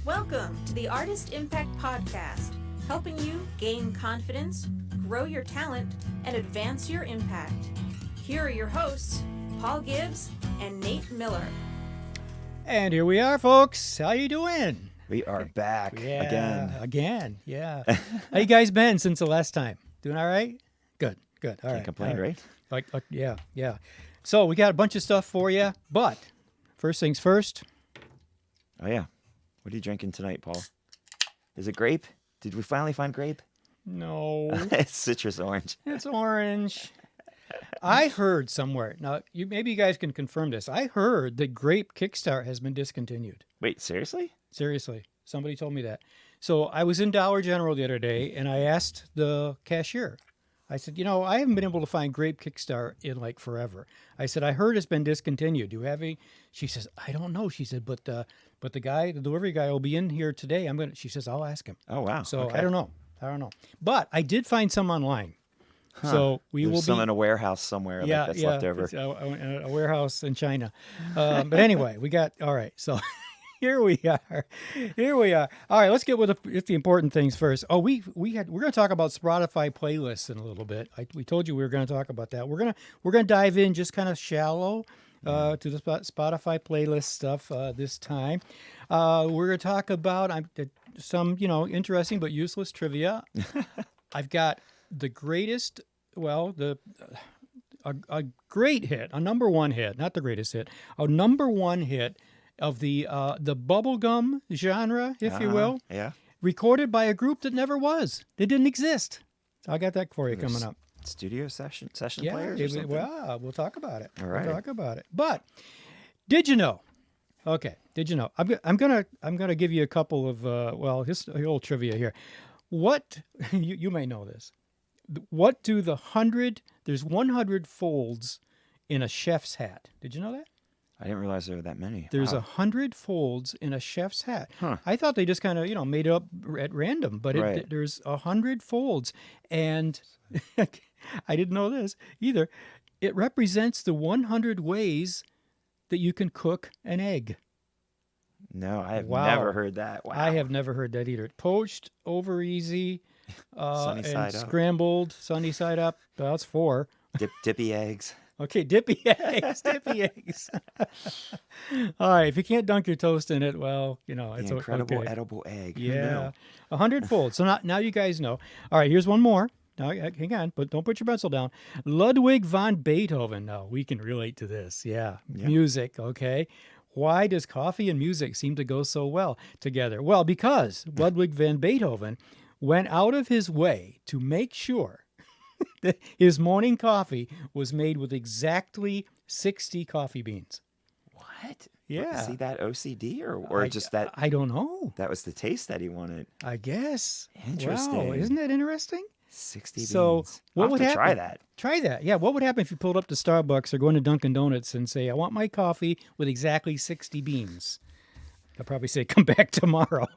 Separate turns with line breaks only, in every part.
Welcome to the Artist Impact Podcast, helping you gain confidence, grow your talent, and advance your impact. Here are your hosts, Paul Gibbs and Nate Miller.
And here we are, folks. How you doing?
We are back
again. Yeah. How you guys been since the last time? Doing all right? Good. All right.
Can't complain, right?
Yeah. So we got a bunch of stuff for you, but first things first.
Oh, yeah. What are you drinking tonight, Paul? Is it grape? Did we finally find grape?
No.
It's citrus orange.
It's orange. I heard somewhere. Now, maybe you guys can confirm this. I heard that grape Kickstart has been discontinued.
Wait, seriously?
Seriously. Somebody told me that. So I was in Dollar General the other day, and I asked the cashier. I said, I haven't been able to find grape Kickstart in like forever. I said, I heard it's been discontinued. Do you have any? She says, I don't know. She said, but the delivery guy will be in here today. She says, I'll ask him.
Oh, wow.
So
okay.
I don't know. But I did find some online.
Huh.
So
There's some in a warehouse somewhere that's left over.
It's a warehouse in China. But anyway, we got, all right. So here we are. All right, let's get with the important things first. Oh, we're going to talk about Spotify playlists in a little bit. We told you we were going to talk about that. We're going to dive in just kind of shallow to the Spotify playlist stuff this time. We're going to talk about some interesting but useless trivia. I've got the greatest, a great hit, a number one hit, not the greatest hit, a number one hit of the bubblegum genre, if you will.
Yeah.
Recorded by a group that never was. They didn't exist. I got that for you coming up.
Studio session players or something?
Well, we'll talk about it.
All right.
We'll talk about it. But did you know? Okay, did you know? I'm gonna give you a couple of here's a little trivia here. What you may know this. What do there's 100 folds in a chef's hat. Did you know that?
I didn't realize there were that many.
There's
Wow.
100 folds in a chef's hat.
Huh.
I thought they just kind of, made it up at random, but
Right.
there's 100 folds. And I didn't know this either. It represents the 100 ways that you can cook an egg.
No, I have
Wow.
never heard that. Wow.
I have never heard that either. Poached, over easy,
Sunny
and
side up.
scrambled, sunny side up. Well, that's 4.
Dippy eggs.
Okay, dippy eggs. All right, if you can't dunk your toast in it, well, it's
The incredible
okay.
edible egg. Who
Yeah,
knew?
100 folds. So now you guys know. All right, here's one more. Now, hang on, but don't put your pencil down. Ludwig von Beethoven. Now, we can relate to this. Yeah. Music, okay. Why does coffee and music seem to go so well together? Well, because Ludwig von Beethoven went out of his way to make sure that his morning coffee was made with exactly 60 coffee beans.
What?
Yeah.
Is he that OCD or just that?
I don't know.
That was the taste that he wanted.
I guess.
Interesting.
Wow, isn't that interesting?
60
So
beans.
what
I'll
would
have
happen?
to try that.
Try that. Yeah. What would happen if you pulled up to Starbucks or going to Dunkin' Donuts and say, I want my coffee with exactly 60 beans? They'll probably say, come back tomorrow.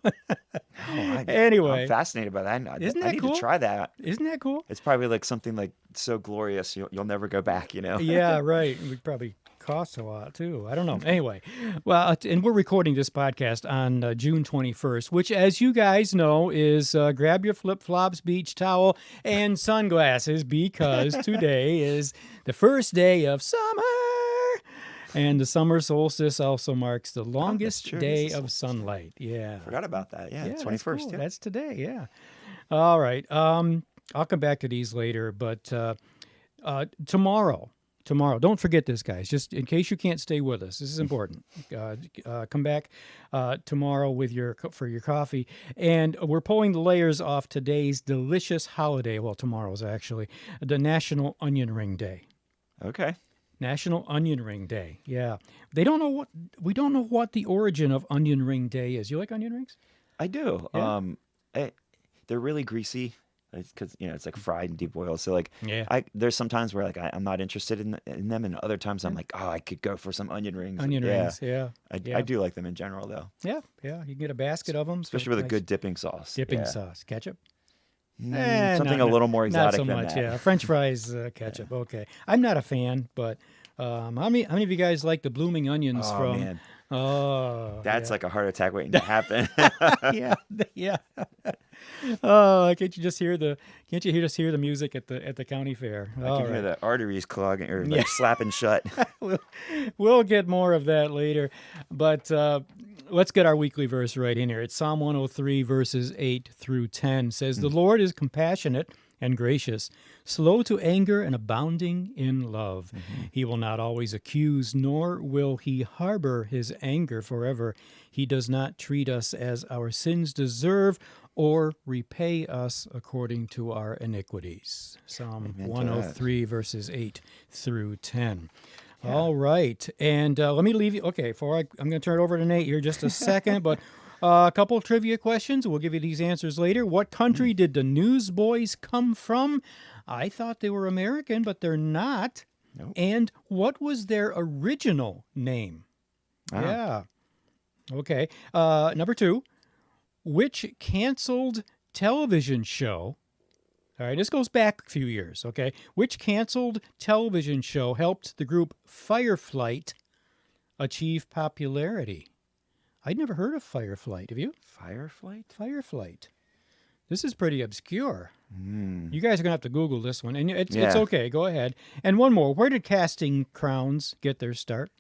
Anyway.
I'm fascinated by that.
Isn't
I
that
need
cool?
to try that.
Isn't that cool?
It's probably like something like so glorious you'll never go back,
Yeah, right. It would probably cost a lot too. I don't know. Anyway, well, and we're recording this podcast on June 21st, which, as you guys know, is grab your flip-flops, beach towel, and sunglasses because today is the first day of summer. And the summer solstice also marks the longest
true.
day
It's the
of sunlight. Yeah.
Forgot about that. Yeah,
That's
21st.
cool.
Yeah.
That's today, yeah. All right. I'll come back to these later, but tomorrow, don't forget this, guys, just in case you can't stay with us. This is important. Come back tomorrow for your coffee. And we're pulling the layers off today's delicious holiday. Well, tomorrow's actually the National Onion Ring Day.
Okay.
National Onion Ring Day. Yeah. We don't know what the origin of Onion Ring Day is. You like onion rings?
I do.
Yeah.
They're really greasy because it's like fried in deep oil. So like,
Yeah.
there's some times where like I'm not interested in them, and other times I'm like, oh, I could go for some onion rings.
Onion rings, yeah.
I do like them in general though,
Yeah. You can get a basket of them.
especially with a good dipping sauce.
dipping
Yeah.
sauce. Ketchup?
Something a little more
Not
exotic
so
than
much,
that.
yeah. French fries, ketchup, okay. I'm not a fan, but how many of you guys like the blooming onions
Oh,
from
man.
Oh,
That's like a heart attack waiting to happen.
yeah, yeah. Oh, can't you just hear the music at the county fair?
I
All
can hear
right.
the arteries clogging or
Yeah.
like slapping shut.
We'll get more of that later, but let's get our weekly verse right in here. It's Psalm 103, verses 8 through 10. Says, "The Lord is compassionate and gracious, slow to anger and abounding in love. He will not always accuse, nor will he harbor his anger forever. He does not treat us as our sins deserve or repay us according to our iniquities." Psalm
Amen to
103, verses 8 through 10. All right. And let me leave you. Okay, I'm going to turn it over to Nate here just a second, but a couple of trivia questions. We'll give you these answers later. What country did the Newsboys come from? I thought they were American, but they're not.
Nope.
And what was their original name?
Ah.
Yeah. Okay. Number 2, which canceled television show? All right, this goes back a few years, okay? Which canceled television show helped the group Fireflight achieve popularity? I'd never heard of Fireflight. Have you?
Fireflight?
Fireflight. This is pretty obscure.
Mm.
You guys are going to have to Google this one. And it's
Yeah.
okay. Go ahead. And one more. Where did Casting Crowns get their start?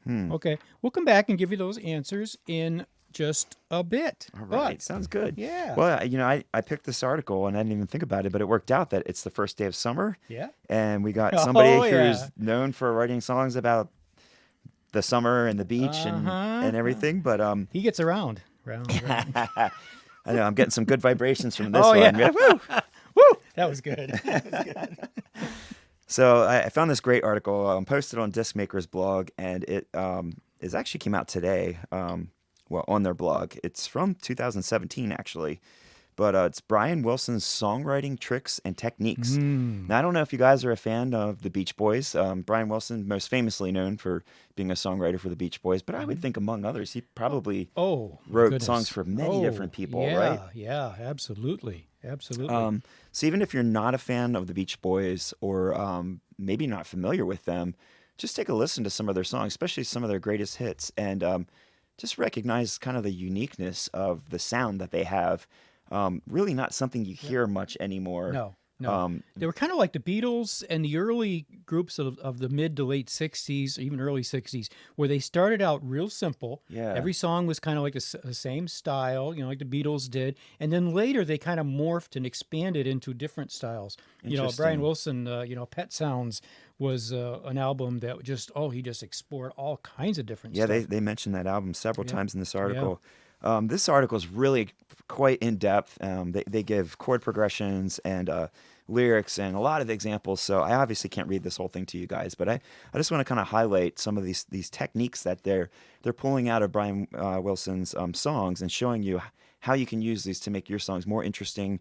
Okay. We'll come back and give you those answers in just a bit.
All right, sounds good.
Yeah.
Well, I picked this article and I didn't even think about it, but it worked out that it's the first day of summer.
Yeah.
And we got somebody
Oh,
who's
yeah.
known for writing songs about the summer and the beach and everything. But
He gets around. Round.
I know I'm getting some good vibrations from this
Oh,
one.
yeah.
Woo!
Woo! That was good.
So I found this great article posted on Discmaker's blog, and it actually came out today. On their blog. It's from 2017, actually. But it's Brian Wilson's Songwriting Tricks and Techniques. Now, I don't know if you guys are a fan of the Beach Boys. Brian Wilson, most famously known for being a songwriter for the Beach Boys, but I would think among others, he probably wrote
goodness.
songs for many different people, right?
Yeah, absolutely. Absolutely.
So even if you're not a fan of the Beach Boys or maybe not familiar with them, just take a listen to some of their songs, especially some of their greatest hits, and just recognize kind of the uniqueness of the sound that they have. Really not something you hear much anymore.
No. They were kind of like the Beatles and the early groups of the mid to late 60s, even early 60s, where they started out real simple.
Yeah.
Every song was kind of like the same style, like the Beatles did. And then later they kind of morphed and expanded into different styles. Brian Wilson, Pet Sounds was an album that he just explored all kinds of different stuff.
Yeah, they mentioned that album several times in this article. This article is really quite in depth. They give chord progressions and lyrics and a lot of examples. So I obviously can't read this whole thing to you guys, but I just want to kind of highlight some of these techniques that they're pulling out of Brian Wilson's songs and showing you how you can use these to make your songs more interesting.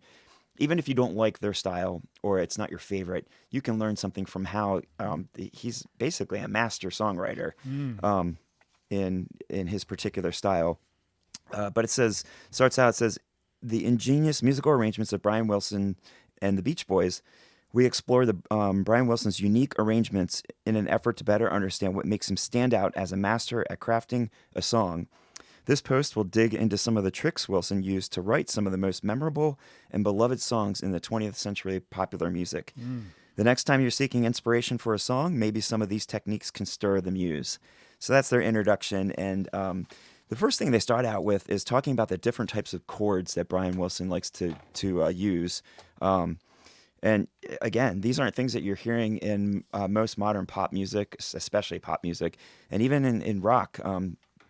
Even if you don't like their style or it's not your favorite, you can learn something from how he's basically a master songwriter in his particular style. But it says, the ingenious musical arrangements of Brian Wilson and the Beach Boys. We explore the Brian Wilson's unique arrangements in an effort to better understand what makes him stand out as a master at crafting a song. This post will dig into some of the tricks Wilson used to write some of the most memorable and beloved songs in the 20th century popular music. The next time you're seeking inspiration for a song, maybe some of these techniques can stir the muse. So that's their introduction, and the first thing they start out with is talking about the different types of chords that Brian Wilson likes to use. And again, these aren't things that you're hearing in most modern pop music, especially pop music, and even in rock.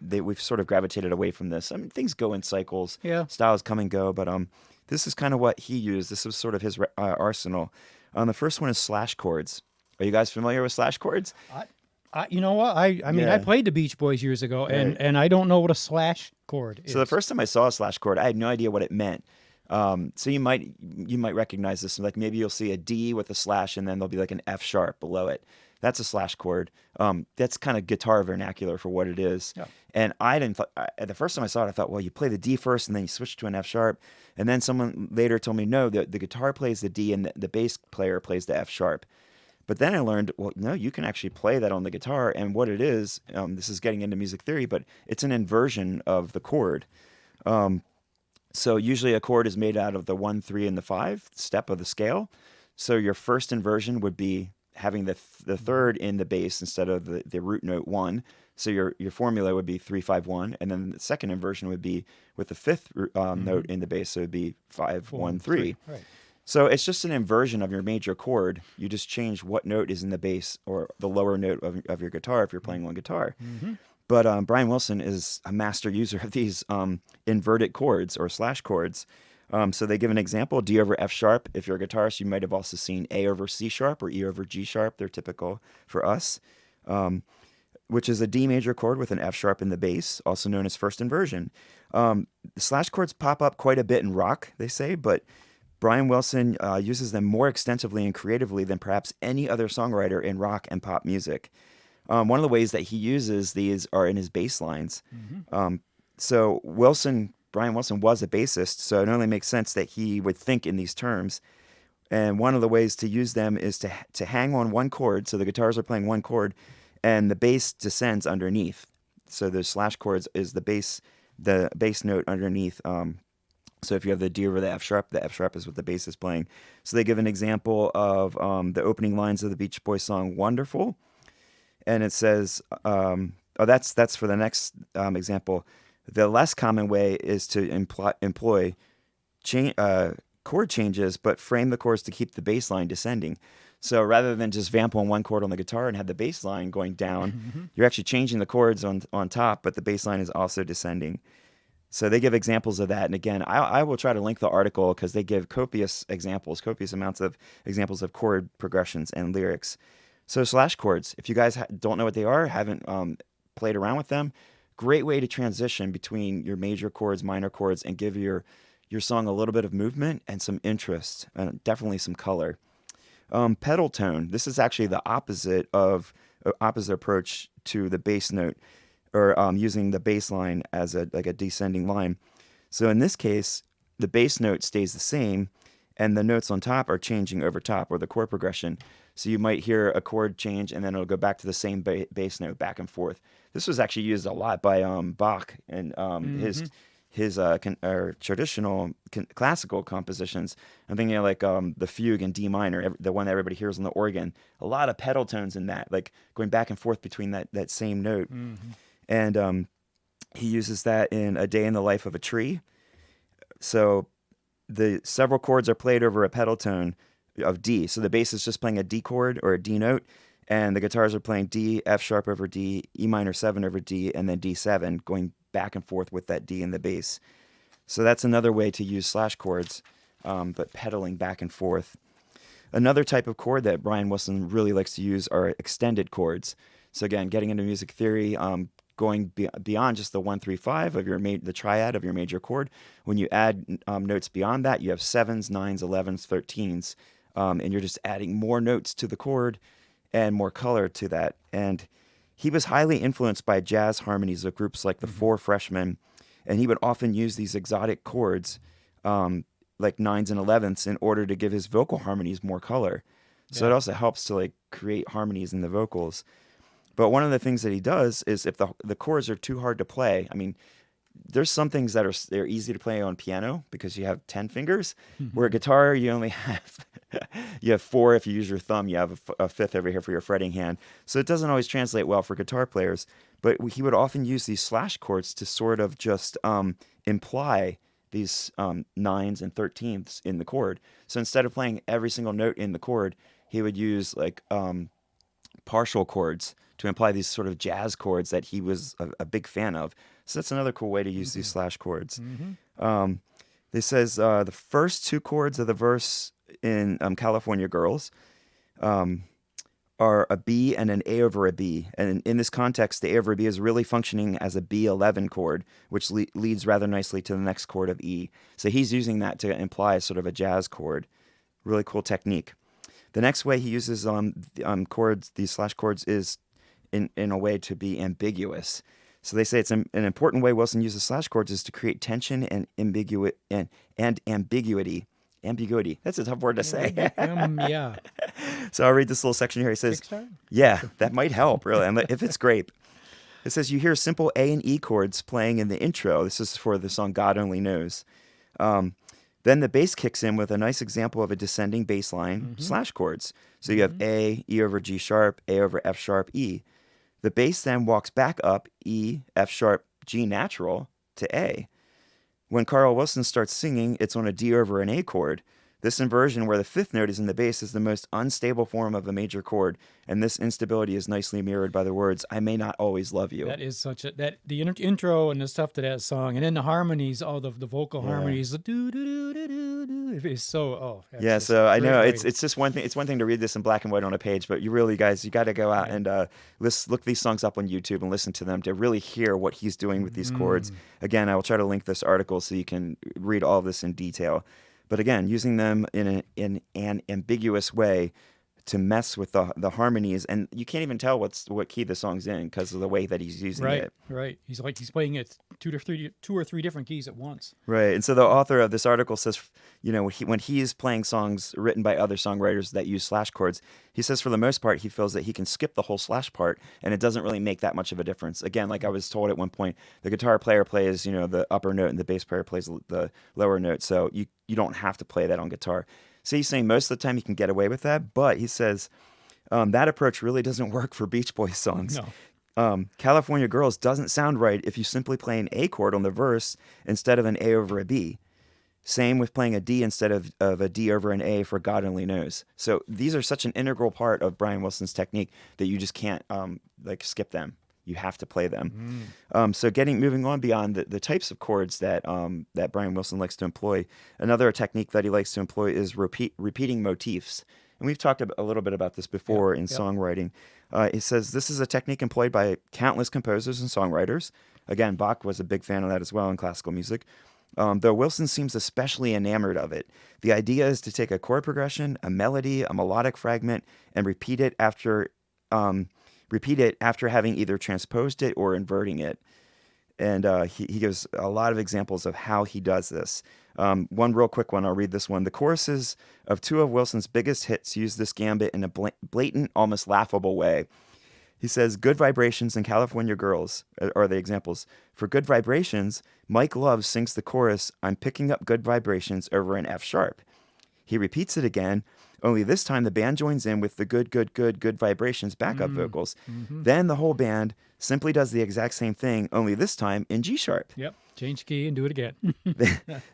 We've sort of gravitated away from this. I mean, things go in cycles, styles come and go, but this is kind of what he used. This was sort of his arsenal. The first one is slash chords. Are you guys familiar with slash chords?
You know what? I played the Beach Boys years ago, and I don't know what a slash chord is.
So the first time I saw a slash chord, I had no idea what it meant. So you might recognize this. Like maybe you'll see a D with a slash, and then there'll be like an F sharp below it. That's a slash chord. That's kind of guitar vernacular for what it is. Yeah. And I didn't. The first time I saw it, I thought, well, you play the D first, and then you switch to an F sharp. And then someone later told me, no, the guitar plays the D, and the bass player plays the F sharp. But then I learned, well, no, you can actually play that on the guitar. And what it is, this is getting into music theory, but it's an inversion of the chord. So usually a chord is made out of the 1, 3, and the 5 step of the scale. So your first inversion would be having the third in the bass instead of the root note 1. So your formula would be 3, 5, 1, and then the second inversion would be with the fifth note in the bass. So it'd be 5, 1, 3.
Right.
So it's just an inversion of your major chord. You just change what note is in the bass or the lower note of your guitar if you're playing on guitar. But Brian Wilson is a master user of these inverted chords or slash chords. So they give an example, D over F sharp. If you're a guitarist, you might have also seen A over C sharp or E over G sharp. They're typical for us, which is a D major chord with an F sharp in the bass, also known as first inversion. The slash chords pop up quite a bit in rock, they say, but Brian Wilson uses them more extensively and creatively than perhaps any other songwriter in rock and pop music. One of the ways that he uses these are in his bass lines. So Brian Wilson was a bassist, so it only makes sense that he would think in these terms. And one of the ways to use them is to hang on one chord, so the guitars are playing one chord, and the bass descends underneath. So the slash chords is the bass note underneath. So if you have the D over the F sharp is what the bass is playing. So they give an example of the opening lines of the Beach Boys song "Wonderful," and it says, that's for the next example. The less common way is to employ chord changes, but frame the chords to keep the bass line descending. So rather than just vamp on one chord on the guitar and have the bass line going down, you're actually changing the chords on top, but the bass line is also descending. So they give examples of that. And again, I will try to link the article because they give copious amounts of examples of chord progressions and lyrics. So slash chords, if you guys don't know what they are, haven't played around with them, great way to transition between your major chords, minor chords, and give your song a little bit of movement and some interest, and definitely some color. Pedal tone, this is actually the opposite approach to the bass note, or using the bass line as a descending line. So in this case, the bass note stays the same, and the notes on top are changing over top, or the chord progression. So you might hear a chord change, and then it'll go back to the same bass note back and forth. This was actually used a lot by Bach and his traditional classical compositions. I'm thinking of like the fugue in D minor, the one that everybody hears on the organ. A lot of pedal tones in that, like going back and forth between that same note. And he uses that in A Day in the Life of a Tree. So the several chords are played over a pedal tone of D. So the bass is just playing a D chord or a D note, and the guitars are playing D, F sharp over D, E minor 7 over D, and then D7, going back and forth with that D in the bass. So that's another way to use slash chords, but pedaling back and forth. Another type of chord that Brian Wilson really likes to use are extended chords. So again, getting into music theory, going beyond just the 1, 3, 5 of the triad of your major chord. When you add notes beyond that, you have 7s, 9s, 11s, 13s, and you're just adding more notes to the chord and more color to that. And he was highly influenced by jazz harmonies of groups like the Four Freshmen, and he would often use these exotic chords, like 9s and 11ths, in order to give his vocal harmonies more color. So it also helps to like create harmonies in the vocals. But one of the things that he does is if the chords are too hard to play, I mean, there's some things that they're easy to play on piano because you have 10 fingers, where a guitar you only have you have 4 if you use your thumb. You have a fifth over here for your fretting hand. So it doesn't always translate well for guitar players. But he would often use these slash chords to sort of just imply these 9s and 13ths in the chord. So instead of playing every single note in the chord, he would use like partial chords to imply these sort of jazz chords that he was a big fan of. So that's another cool way to use these slash chords. This says the first 2 chords of the verse in California Girls are a B and an A over a B. And in this context, the A over B is really functioning as a B11 chord, which leads rather nicely to the next chord of E. So he's using that to imply sort of a jazz chord. Really cool technique. The next way he uses chords, these slash chords, is in a way to be ambiguous. So they say it's an important way Wilson uses slash chords is to create tension and ambiguity. Ambiguity. That's a tough word to say.
Yeah.
So I'll read this little section here. He says,
Kickstart?
yeah, that might help, really, and if it's grape. It says, you hear simple A and E chords playing in the intro. This is for the song God Only Knows. Then the bass kicks in with a nice example of a descending bass line slash chords. So you have A, E over G sharp, A over F sharp, E. The bass then walks back up E, F sharp, G natural to A. When Carl Wilson starts singing, it's on a D over an A chord. This inversion, where the fifth note is in the bass, is the most unstable form of a major chord, and this instability is nicely mirrored by the words, I may not always love you.
That is the intro and the stuff to that song, and then the harmonies, all the vocal harmonies, the do do do do do do. It's so
So I know
writing.
it's just one thing. It's one thing to read this in black and white on a page, but you really, guys, you got to go out and look these songs up on YouTube and listen to them to really hear what he's doing with these chords. Again, I will try to link this article so you can read all of this in detail. But again, using them in an ambiguous way to mess with the harmonies, and you can't even tell what key the song's in because of the way that he's using it.
Right. He's playing it two or three different keys at once.
Right. And so the author of this article says, when he's playing songs written by other songwriters that use slash chords, he says for the most part, he feels that he can skip the whole slash part and it doesn't really make that much of a difference. Again, like I was told at one point, the guitar player plays, the upper note and the bass player plays the lower note. So you don't have to play that on guitar. So he's saying most of the time you can get away with that, but he says that approach really doesn't work for Beach Boys songs.
No.
California Girls doesn't sound right if you simply play an A chord on the verse instead of an A over a B. Same with playing a D instead of a D over an A for God Only Knows. So these are such an integral part of Brian Wilson's technique that you just can't skip them. You have to play them. So moving on beyond the types of chords that Brian Wilson likes to employ, another technique that he likes to employ is repeating motifs. And we've talked a little bit about this before in songwriting. He says this is a technique employed by countless composers and songwriters. Again, Bach was a big fan of that as well in classical music. Though Wilson seems especially enamored of it. The idea is to take a chord progression, a melody, a melodic fragment, and repeat it after having either transposed it or inverting it. And he gives a lot of examples of how he does this. One real quick one, I'll read this one. The choruses of two of Wilson's biggest hits use this gambit in a blatant, almost laughable way. He says, Good Vibrations and California Girls are the examples. For Good Vibrations, Mike Love sings the chorus, I'm picking up good vibrations over an F sharp. He repeats it again, only this time the band joins in with the good vibrations backup vocals. Then the whole band simply does the exact same thing, only this time in G sharp.
Yep. Change key and do it again.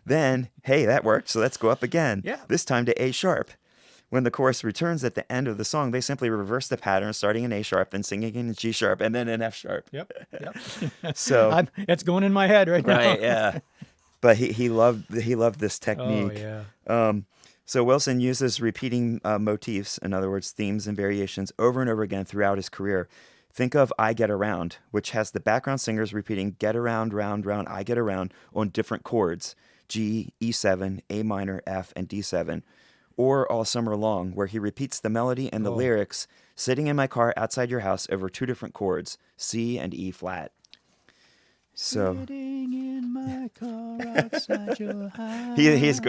Then, hey, that worked, so let's go up again.
Yeah.
This time to A sharp. When the chorus returns at the end of the song, they simply reverse the pattern, starting in A sharp, then singing in G sharp, and then in F sharp.
Yep.
So
that's going in my head right now.
Right, yeah. But he loved this technique.
Oh yeah.
So Wilson uses repeating motifs, in other words, themes and variations, over and over again throughout his career. Think of I Get Around, which has the background singers repeating get around, round, round, I get around on different chords, G, E7, A minor, F, and D7. Or All Summer Long, where he repeats the melody and the lyrics, sitting in my car outside your house over two different chords, C and E flat. So
Sitting in my car outside your house.
he's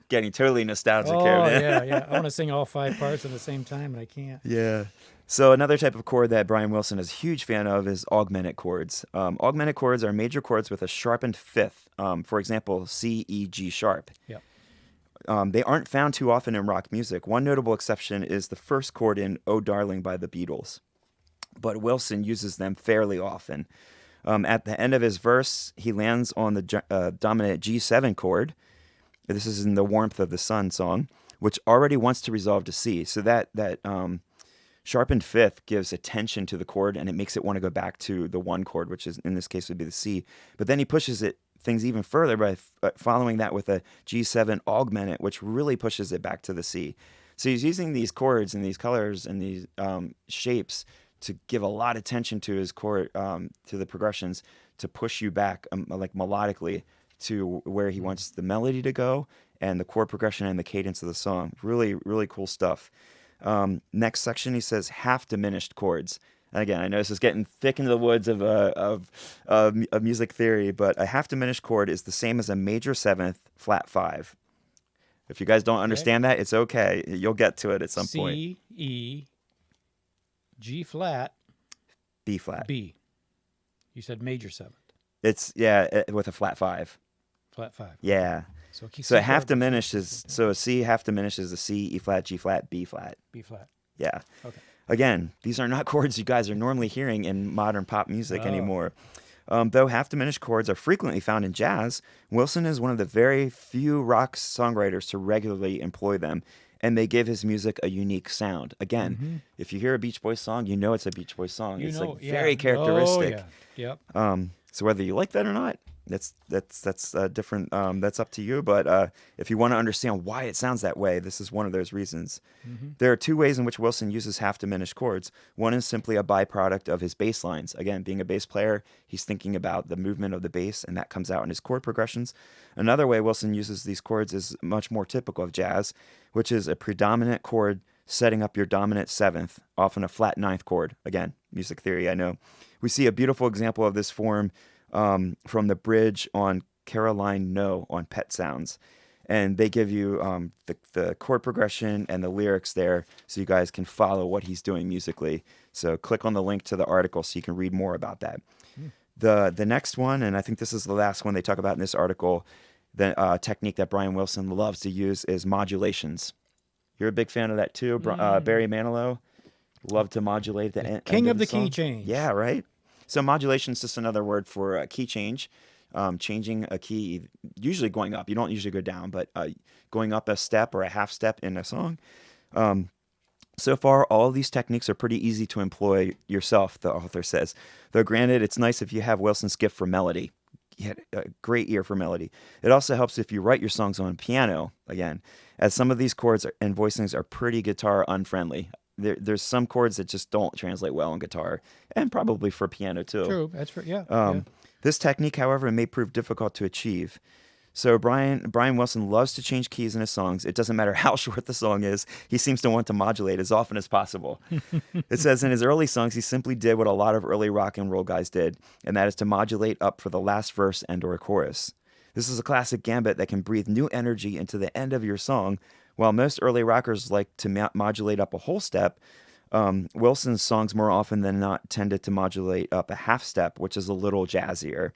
getting totally nostalgic here, man.
Yeah. I want to sing all 5 parts at the same time, and I can't.
Yeah. So another type of chord that Brian Wilson is a huge fan of is augmented chords. Augmented chords are major chords with a sharpened fifth. For example, C, E, G sharp.
Yeah.
They aren't found too often in rock music. One notable exception is the first chord in Oh Darling by the Beatles. But Wilson uses them fairly often. At the end of his verse, he lands on the dominant G7 chord. This is in the Warmth of the Sun song, which already wants to resolve to C. So that sharpened fifth gives attention to the chord, and it makes it want to go back to the one chord, which is in this case would be the C. But then he pushes things even further by following that with a G7 augmented, which really pushes it back to the C. So he's using these chords and these colors and these shapes to give a lot of attention to his chord, to the progressions, to push you back like melodically to where he wants the melody to go and the chord progression and the cadence of the song. Really, really cool stuff. Next section, he says half diminished chords. And again, I know this is getting thick into the woods of music theory, but a half diminished chord is the same as a major seventh flat 5. If you guys don't understand that, it's okay. You'll get to it at some point.
C, E, G flat,
B flat.
B. You said major seventh.
It's with a flat 5.
Flat 5.
Yeah. So half diminished is a C. Half diminished is a C, E flat, G flat, B flat.
B flat.
Yeah.
Okay.
Again, these are not chords you guys are normally hearing in modern pop music anymore. Though half diminished chords are frequently found in jazz, Wilson is one of the very few rock songwriters to regularly employ them, and they give his music a unique sound. Again, if you hear a Beach Boys song, you know it's a Beach Boys song. It's very characteristic.
Oh, yeah. Yep.
So whether you like that or not, that's different. That's up to you. But if you want to understand why it sounds that way, this is one of those reasons. There are 2 ways in which Wilson uses half diminished chords. One is simply a byproduct of his bass lines. Again, being a bass player, he's thinking about the movement of the bass, and that comes out in his chord progressions. Another way Wilson uses these chords is much more typical of jazz, which is a predominant chord setting up your dominant 7th, often a flat 9th chord. Again, music theory, I know. We see a beautiful example of this form from the bridge on Caroline No on Pet Sounds. And they give you the chord progression and the lyrics there so you guys can follow what he's doing musically. So click on the link to the article so you can read more about that. The next one, and I think this is the last one they talk about in this article, the technique that Brian Wilson loves to use is modulations. You're a big fan of that too, Barry Manilow. Love to modulate the end
King of the
song.
key change.
Yeah, right? So modulation is just another word for a key change. Changing a key, usually going up. You don't usually go down, but going up a step or a half step in a song. So far, all of these techniques are pretty easy to employ yourself, the author says. Though granted, it's nice if you have Wilson's gift for melody. He had a great ear for melody. It also helps if you write your songs on piano, again, as some of these chords and voicings are pretty guitar unfriendly. There's some chords that just don't translate well on guitar, and probably for piano too.
True, that's true. Yeah.
This technique, however, may prove difficult to achieve. So Brian Wilson loves to change keys in his songs. It doesn't matter how short the song is. He seems to want to modulate as often as possible. It says in his early songs, he simply did what a lot of early rock and roll guys did, and that is to modulate up for the last verse and or chorus. This is a classic gambit that can breathe new energy into the end of your song. While most early rockers like to modulate up a whole step, Wilson's songs more often than not tended to modulate up a half step, which is a little jazzier.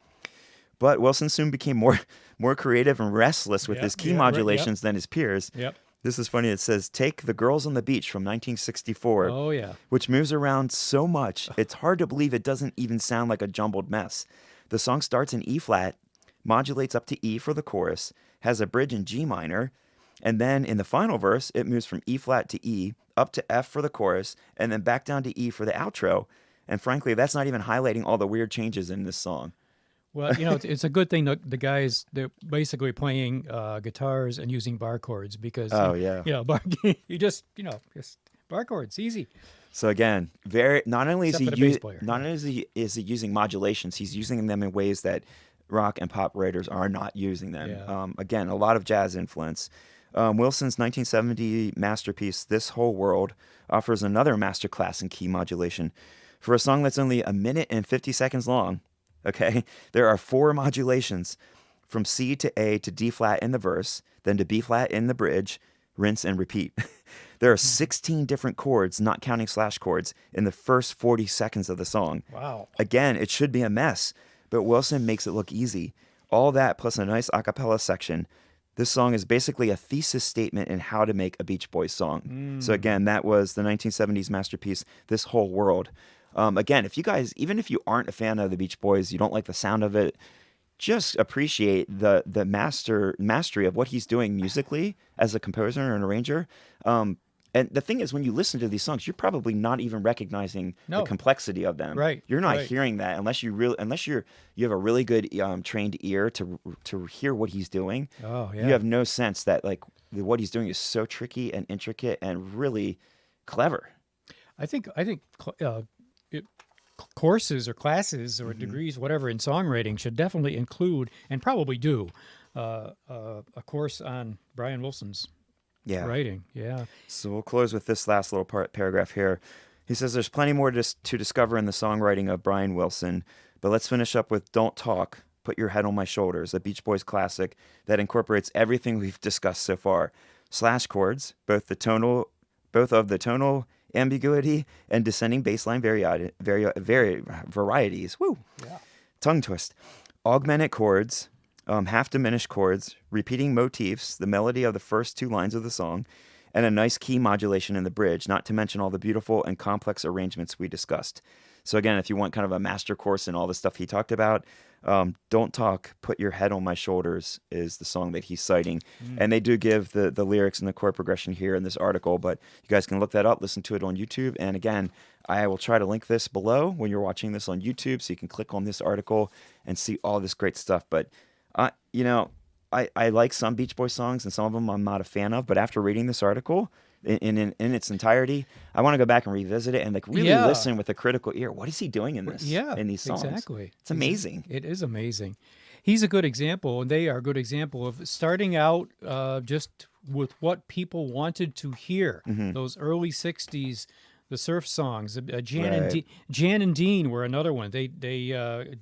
But Wilson soon became more creative and restless with his key modulations than his peers.
Yep.
This is funny. It says, take The Girls on the Beach from 1964,
Oh, yeah.
which moves around so much, it's hard to believe it doesn't even sound like a jumbled mess. The song starts in E flat, modulates up to E for the chorus, has a bridge in G minor, and then in the final verse, it moves from E flat to E, up to F for the chorus, and then back down to E for the outro. And frankly, that's not even highlighting all the weird changes in this song.
Well, it's a good thing that the guys, they're basically playing guitars and using bar chords because, you just bar chords, easy.
So again, not only is he using modulations, he's using them in ways that rock and pop writers are not using them.
Yeah.
Again, a lot of jazz influence. Wilson's 1970 masterpiece, This Whole World, offers another masterclass in key modulation. For a song that's only 1 minute and 50 seconds long, okay, there are 4 modulations from C to A to D flat in the verse, then to B flat in the bridge, rinse and repeat. There are 16 different chords, not counting slash chords, in the first 40 seconds of the song.
Wow.
Again, it should be a mess, but Wilson makes it look easy. All that plus a nice a cappella section. This song is basically a thesis statement in how to make a Beach Boys song. So again, that was the 1970s masterpiece, This Whole World. Again, if you guys, even if you aren't a fan of the Beach Boys, you don't like the sound of it, just appreciate the mastery of what he's doing musically as a composer and an arranger. And the thing is, when you listen to these songs, you're probably not even recognizing the complexity of them.
Right.
You're not hearing that unless you have a really good trained ear to hear what he's doing.
Oh, yeah.
You have no sense that what he's doing is so tricky and intricate and really clever.
I think courses or classes or degrees, whatever, in songwriting should definitely include, and probably do, a course on Brian Wilson's writing. Yeah.
So we'll close with this last little paragraph here. He says there's plenty more to discover in the songwriting of Brian Wilson, but let's finish up with Don't Talk, Put Your Head on My Shoulders, a Beach Boys classic that incorporates everything we've discussed so far. Slash chords, both of the tonal ambiguity and descending bassline varieties. Woo!
Yeah.
Tongue twist. Augmented chords, half diminished chords, repeating motifs, the melody of the first two lines of the song, and a nice key modulation in the bridge, not to mention all the beautiful and complex arrangements we discussed. So again, if you want kind of a master course in all the stuff he talked about, Don't Talk, Put Your Head on My Shoulders is the song that he's citing. And they do give the lyrics and the chord progression here in this article, but you guys can look that up, listen to it on YouTube. And again, I will try to link this below when you're watching this on YouTube, so you can click on this article and see all this great stuff. But, I like some Beach Boys songs, and some of them I'm not a fan of, but after reading this article in its entirety, I want to go back and revisit it and like really listen with a critical ear. What is he doing in this? In these songs?
Exactly.
It's amazing.
It is amazing. He's a good example, and they are a good example of starting out just with what people wanted to hear. Those early 60s, the surf songs. Jan and Dean were another one. They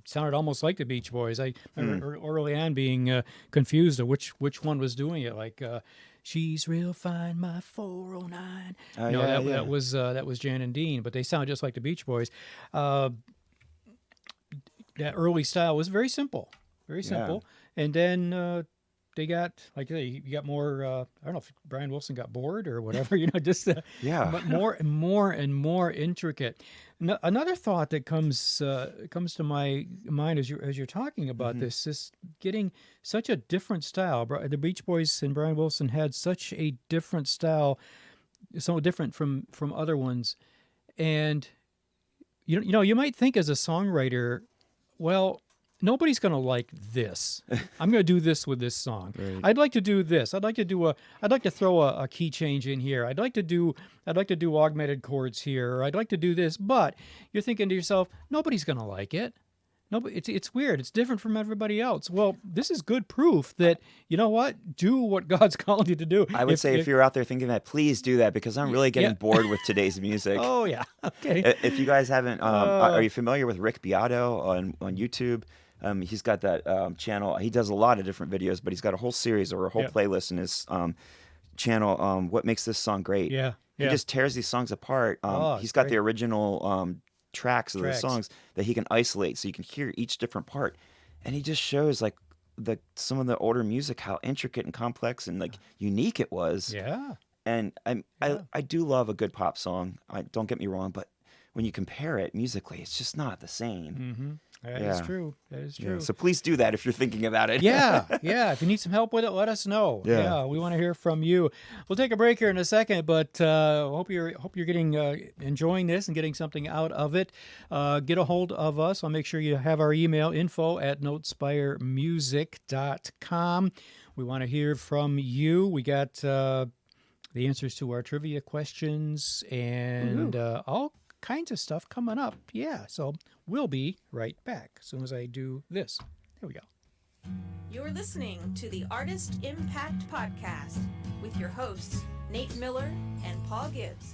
sounded almost like the Beach Boys. I remember early on being confused of which one was doing it. Like She's Real Fine, My 409. That was Jan and Dean, but they sound just like the Beach Boys. That early style was very simple, and then they got, like you got more. I don't know if Brian Wilson got bored or whatever. But more and more intricate. Another thought that comes to my mind as you're talking about this is getting such a different style. The Beach Boys and Brian Wilson had such a different style, so different from other ones, and you might think as a songwriter, well, nobody's going to like this. I'm going to do this with this song. Right. I'd like to do this. I'd like to throw a key change in here. I'd like to do augmented chords here. Or I'd like to do this. But you're thinking to yourself, nobody's going to like it. It's weird. It's different from everybody else. Well, this is good proof that, you know what? Do what God's called you to do.
I would say if you're out there thinking that, please do that, because I'm really getting bored with today's music.
Oh, yeah. Okay.
If you guys haven't, are you familiar with Rick Beato on YouTube? He's got that channel. He does a lot of different videos, but he's got a whole series or a whole playlist in his channel. What makes this song great?
Yeah.
He just tears these songs apart. He's got the original tracks of the songs that he can isolate, so you can hear each different part, and he just shows like some of the older music, how intricate and complex and like unique it was.
Yeah.
And I do love a good pop song. Don't get me wrong, but when you compare it musically, it's just not the same.
Mm-hmm. That is true.
Yeah. So please do that if you're thinking about it.
Yeah. If you need some help with it, let us know. Yeah, we want to hear from you. We'll take a break here in a second, but hope you're getting enjoying this and getting something out of it. Get a hold of us. I'll make sure you have our email, info@notespiremusic.com. We want to hear from you. We got the answers to our trivia questions and all kinds of stuff coming up. Yeah, so we'll be right back as soon as I do this. There we go.
You're listening to the Artist Impact Podcast with your hosts, Nate Miller and Paul Gibbs.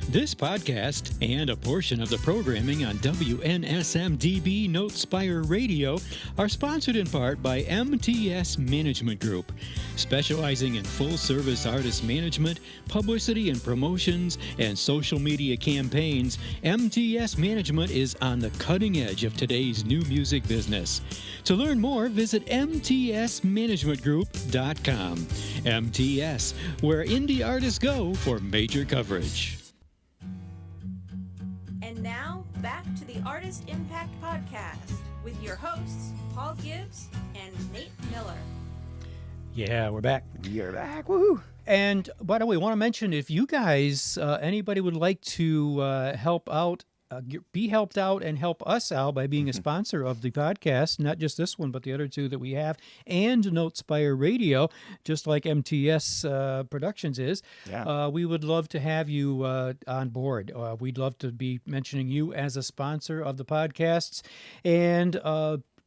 This podcast and a portion of the programming on WNSMDB Notespire Radio are sponsored in part by MTS Management Group, specializing in full-service artist management, publicity and promotions, and social media campaigns. MTS Management is on the cutting edge of today's new music business. To learn more, visit mtsmanagementgroup.com. MTS, where indie artists go for major coverage.
And now, back to the Artist Impact Podcast with your hosts, Paul Gibbs and Nate Miller.
Yeah, we're back.
You're back. Woohoo!
And by the way, I want to mention, if you guys, anybody would like to help out, be helped out and help us out by being a sponsor of the podcast, not just this one, but the other two that we have, and Notespire Radio, just like MTS Productions is, we would love to have you on board. We'd love to be mentioning you as a sponsor of the podcasts. And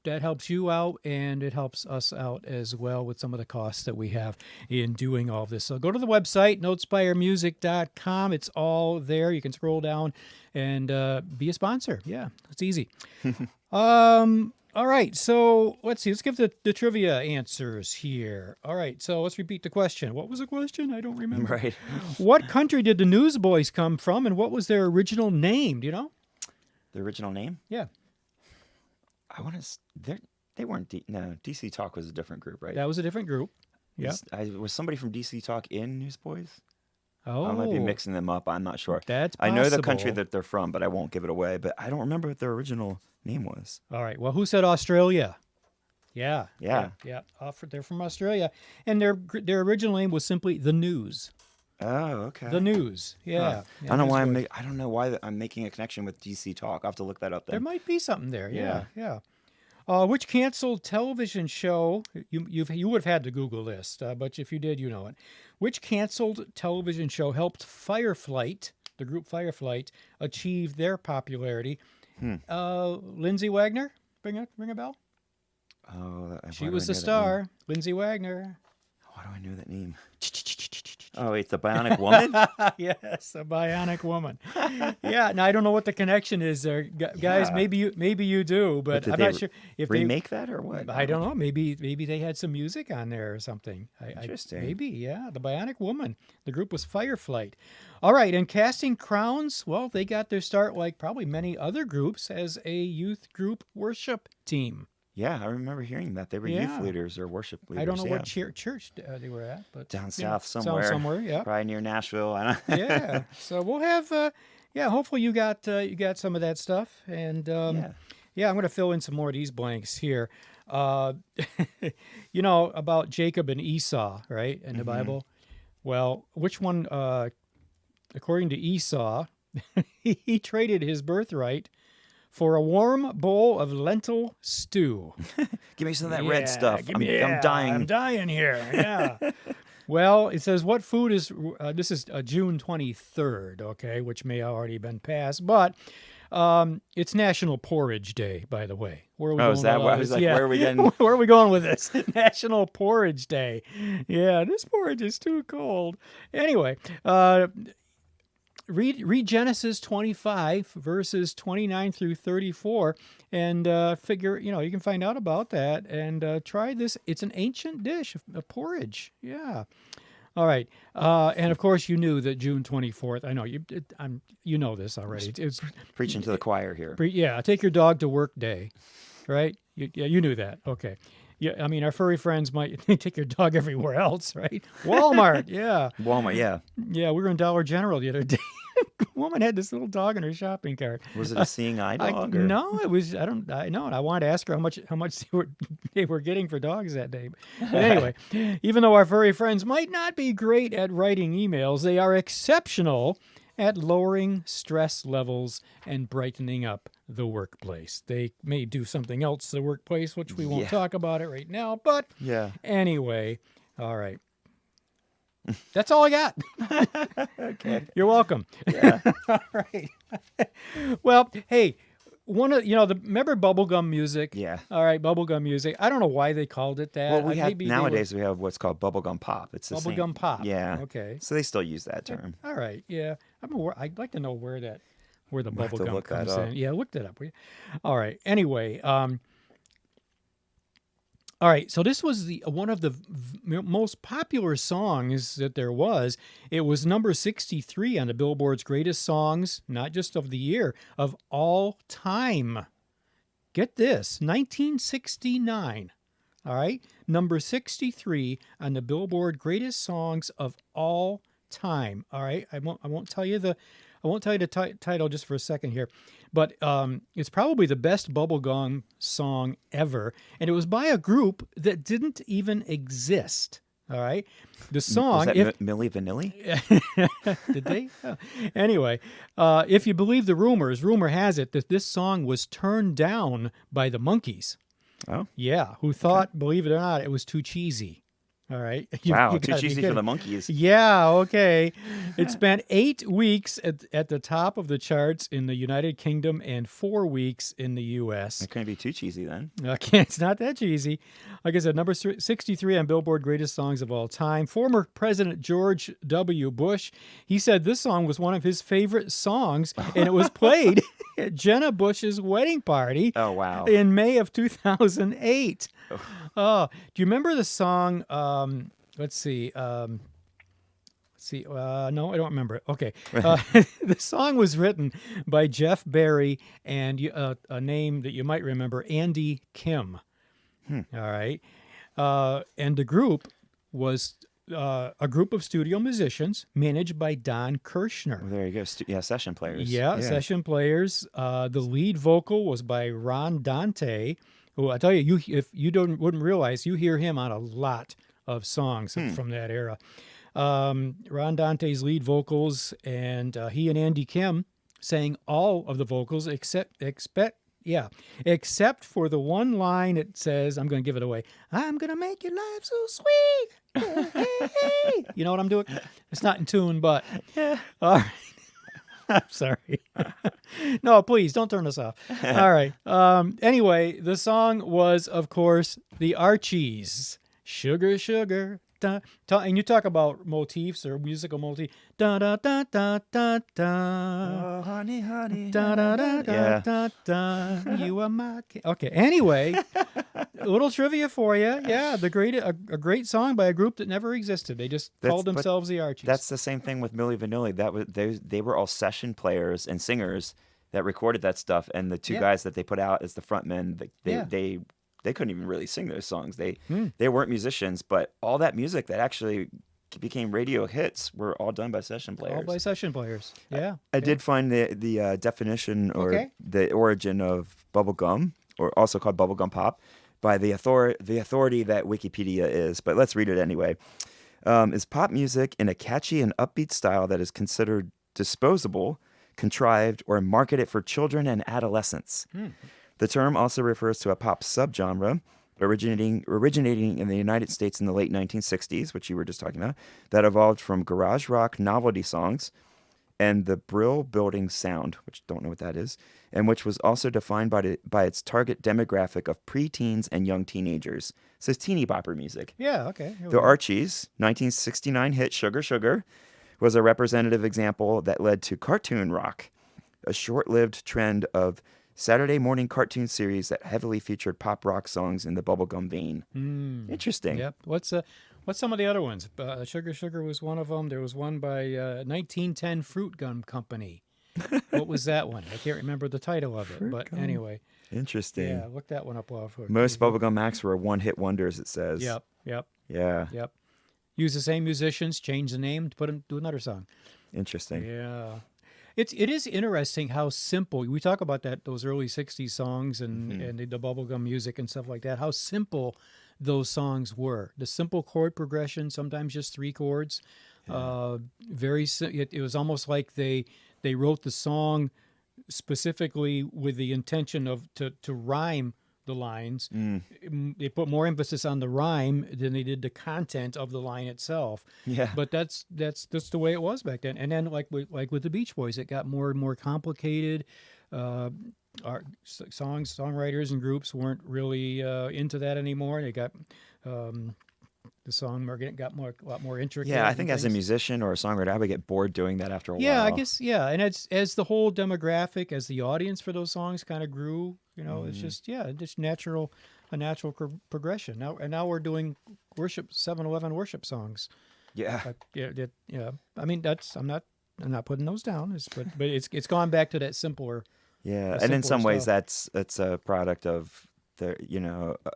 helps you out, and it helps us out as well with some of the costs that we have in doing all of this. So go to the website, notespiremusic.com. It's all there. You can scroll down and be a sponsor. Yeah, it's easy. All right, so let's see. Let's give the trivia answers here. All right, so let's repeat the question. What was the question? I don't remember.
Right.
What country did the Newsboys come from, and what was their original name? Do you know?
The original name?
Yeah.
I want to. They weren't. No, DC Talk was a different group, right?
That was a different group. Yeah.
Was somebody from DC Talk in Newsboys?
Oh.
I might be mixing them up. I'm not sure.
That's
I know the country
possible.
that they're from, but I won't give it away. But I don't remember what their original name was.
All right. Well, who said Australia? Yeah.
Yeah.
They're from Australia, and their original name was simply The News.
Oh, okay.
The News. Yeah.
Huh.
Yeah,
I don't know why
Newsboys.
I don't know why I'm making a connection with DC Talk. I'll have to look that up then.
There might be something there.
Yeah.
Yeah. Which canceled television show, you would have had to Google this, but if you did, you know it. Which canceled television show helped Fireflight, the group Fireflight, achieve their popularity? Lindsay Wagner? Ring a bell?
Oh,
She was the star. Lindsay Wagner.
Why do I know that name? Oh, wait, the Bionic Woman?
Yes, a bionic woman. Yeah, now I don't know what the connection is there, guys.
Yeah.
Maybe you do, but
Did
I'm
they
not sure if
remake that or what?
I don't know. Maybe they had some music on there or something.
Interesting.
Maybe, yeah. The Bionic Woman. The group was Fireflight. All right, and Casting Crowns. Well, they got their start like probably many other groups as a youth group worship team.
Yeah, I remember hearing that. They were
Yeah.
youth leaders or worship leaders.
I don't know
yeah.
what church they were at, but
Down
you know,
south somewhere.
somewhere, yeah.
Probably near Nashville. I don't
Yeah. So we'll have, hopefully you got some of that stuff, and
Yeah.
I'm going to fill in some more of these blanks here. You know about Jacob and Esau, right, in the Bible? Well, which one? According to Esau, he traded his birthright for a warm bowl of lentil stew.
Give me some of that red stuff. I'm
I'm
dying.
dying here. Yeah. Well, it says what food is. This is June 23rd. Okay, which may have already been passed, but it's National Porridge Day, by the way. Where are we going
Is that
with
what
all
I was
this?
like?
Yeah.
Where are we getting?
Where are we going with this? National Porridge Day. Yeah, this porridge is too cold. Anyway, read Genesis 25 verses 29 through 34 and figure, you can find out about that and try this. It's an ancient dish, a porridge. Yeah. All right. And of course you knew that June 24th, I know you know this already. It's
Preaching to the choir here.
take your dog to work day, right? You knew that. Okay. Yeah, I mean, our furry friends might take your dog everywhere else, right? Walmart, yeah.
Walmart, yeah.
Yeah, we were in Dollar General the other day. Woman had this little dog in her shopping cart.
Was it a seeing eye dog? Or?
No, it was. I know, and I wanted to ask her how much they were getting for dogs that day. But anyway, even though our furry friends might not be great at writing emails, they are exceptional at lowering stress levels and brightening up the workplace. They may do something else to the workplace, which we won't talk about it right now. But anyway, all right. That's all I got.
Okay.
You're welcome.
Yeah.
All right. Well, hey, remember bubblegum music?
Yeah.
All right, bubblegum music. I don't know why they called it that.
Well, nowadays we have what's called bubblegum pop. It's the same.
Bubblegum pop.
Yeah.
Okay.
So they still use that term.
All right. Yeah. I'd like to know where the
We'll have to
bubblegum
look that
comes
up.
in. Yeah, look that up. All right. Anyway, all right, so this was one of the most popular songs that there was. It was number 63 on the Billboard's Greatest Songs, not just of the year, of all time. Get this, 1969. All right, number 63 on the Billboard Greatest Songs of all time. All right, I won't tell you the title just for a second here, but it's probably the best bubblegum song ever, and it was by a group that didn't even exist. All right, the song.
Was that Milli Vanilli?
Did they? Oh. Anyway, if you believe the rumor has it that this song was turned down by the Monkees.
Oh,
Yeah, who thought, believe it or not, it was too cheesy. All right.
Wow,
You
too
gotta be
cheesy for
kidding.
the Monkees.
Yeah, okay. It spent 8 weeks at the top of the charts in the United Kingdom and 4 weeks in the U.S.
It couldn't be too cheesy then.
Okay, it's not that cheesy. Like I said, number 63 on Billboard Greatest Songs of All Time. Former President George W. Bush, he said this song was one of his favorite songs, and it was played at Jenna Bush's wedding party
Oh, wow.
in May of 2008. Oh, do you remember the song? Let's see. No, I don't remember it. Okay. The song was written by Jeff Barry and a name that you might remember, Andy Kim. All right. And the group was a group of studio musicians managed by Don Kirshner.
Well, there you go. Session players.
Yeah, session players. The lead vocal was by Ron Dante, who I tell you, if you wouldn't realize, you hear him on a lot of songs from that era. Ron Dante's lead vocals, and he and Andy Kim sang all of the vocals except for the one line it says, I'm going to give it away, I'm going to make your life so sweet. Hey, hey, hey. You know what I'm doing? It's not in tune, but all right. I'm sorry. No, please don't turn this off. All right. Anyway, the song was, of course, the Archies. Sugar, sugar. Da, da, and you talk about motifs or musical motif. Da da da da da da.
Oh, honey, honey.
Da da da da da da. You are my okay. Anyway, a little trivia for you. Yeah, a great song by a group that never existed. They just called themselves the Archies.
That's the same thing with Milli Vanilli. They were all session players and singers that recorded that stuff, and the two guys that they put out as the frontmen, they couldn't even really sing those songs. They weren't musicians, but all that music that actually became radio hits were all done by session players.
All by session players. Yeah.
I did find the definition or the origin of bubblegum, or also called bubblegum pop, by the authority that Wikipedia is. But let's read it anyway. Is pop music in a catchy and upbeat style that is considered disposable, contrived, or marketed for children and adolescents. The term also refers to a pop subgenre originating in the United States in the late 1960s, which you were just talking about, that evolved from garage rock novelty songs and the Brill Building sound, which don't know what that is, and which was also defined by its target demographic of preteens and young teenagers. It says teeny bopper music.
Yeah, okay.
The Archies' 1969 hit Sugar Sugar was a representative example that led to cartoon rock, a short-lived trend of Saturday morning cartoon series that heavily featured pop rock songs in the bubblegum vein. Interesting.
Yep. What's some of the other ones? Sugar Sugar was one of them. There was one by 1910 Fruit Gum Company. What was that one? I can't remember the title of it, but anyway.
Interesting.
Yeah, look that one up.
Most bubblegum acts were one-hit wonders, it says.
Yep.
Yeah.
Yep. Use the same musicians, change the name, do another song.
Interesting.
Yeah. It is interesting how simple, we talk about those early 60s songs and the bubblegum music and stuff like that, how simple those songs were. The simple chord progression, sometimes just 3 chords. It was almost like they wrote the song specifically with the intention of to rhyme the lines. They put more emphasis on the rhyme than they did the content of the line itself.
Yeah.
But that's the way it was back then. And then like with the Beach Boys, it got more and more complicated. Our songwriters and groups weren't really into that anymore. They got the song got a lot more intricate.
Yeah, I think as a musician or a songwriter, I would get bored doing that after a while.
Yeah, I guess, yeah. And as the whole demographic, as the audience for those songs kind of grew, it's just a natural progression. Now we're doing 7-Eleven worship songs.
Yeah.
Yeah. I mean, I'm not putting those down, but it's gone back to that simpler.
Yeah, and in some ways that's a product of